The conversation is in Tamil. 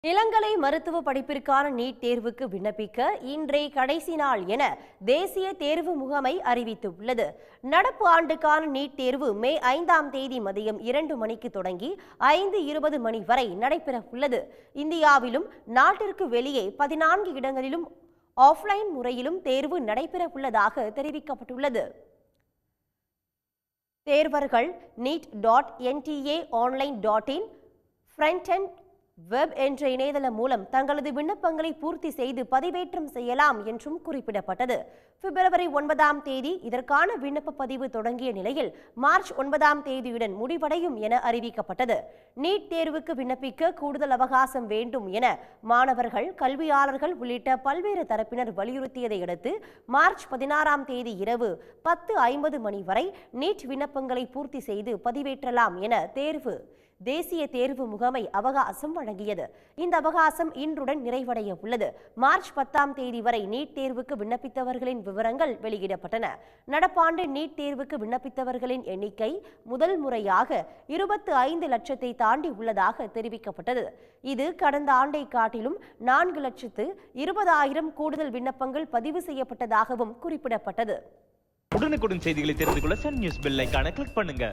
இளங்கலை மருத்துவ படிப்பிற்கான நீட் தேர்வுக்கு விண்ணப்பிக்க இன்றே கடைசி நாள் என தேசிய தேர்வு முகமை அறிவித்துள்ளது. நடப்பு ஆண்டுக்கான நீட் தேர்வு மே 5ஆம் தேதி மதியம் 2 மணிக்கு தொடங்கி 5:20 மணி வரை நடைபெற உள்ளது. இந்தியாவிலும் நாட்டிற்கு வெளியே 14 இடங்களிலும் ஆஃப்லைன் முறையிலும் தேர்வு நடைபெற உள்ளதாக தெரிவிக்கப்பட்டுள்ளது. தேர்வர்கள் neet.nta.online.in ஃப்ரண்ட்-எண்ட் வெப் என்ற இணையதளம் மூலம் தங்களது விண்ணப்பங்களை பூர்த்தி செய்து பதிவேற்றம் செய்யலாம் என்றும் குறிப்பிடப்பட்டது. பிப்ரவரி 9ஆம் தேதி இதற்கான விண்ணப்ப பதிவு தொடங்கிய நிலையில் மார்ச் 9ஆம் தேதியுடன் முடிவடையும் என அறிவிக்கப்பட்டது. நீட் தேர்வுக்கு விண்ணப்பிக்க கூடுதல் அவகாசம் வேண்டும் என மாணவர்கள், கல்வியாளர்கள் உள்ளிட்ட பல்வேறு தரப்பினர் வலியுறுத்தியதை அடுத்து மார்ச் 16ஆம் தேதி இரவு 10:50 மணி வரை நீட் விண்ணப்பங்களை பூர்த்தி செய்து பதிவேற்றலாம் என தேசிய தேர்வு முகமை அவகாசம் வழங்கியது. இந்த அவகாசம் இன்றுடன் நிறைவடைய உள்ளது. மார்ச் 10ஆம் தேதி வரை நீட் தேர்வுக்கு விண்ணப்பித்தவர்களின் விவரங்கள் வெளியிடப்பட்டன. நடப்பாண்டு நீட் தேர்வுக்கு விண்ணப்பித்தவர்களின் எண்ணிக்கை முதல் முறையாக 25 லட்சத்தை தாண்டி உள்ளதாக தெரிவிக்கப்பட்டது. இது கடந்த ஆண்டை காட்டிலும் 4,20,000 கூடுதல் விண்ணப்பங்கள் பதிவு செய்யப்பட்டதாகவும் குறிப்பிடப்பட்டது. உடனுக்குடன் செய்திகளை தெரிந்து கொள்ள சன் நியூஸ் பெல் ஐகானை கிளிக் பண்ணுங்க.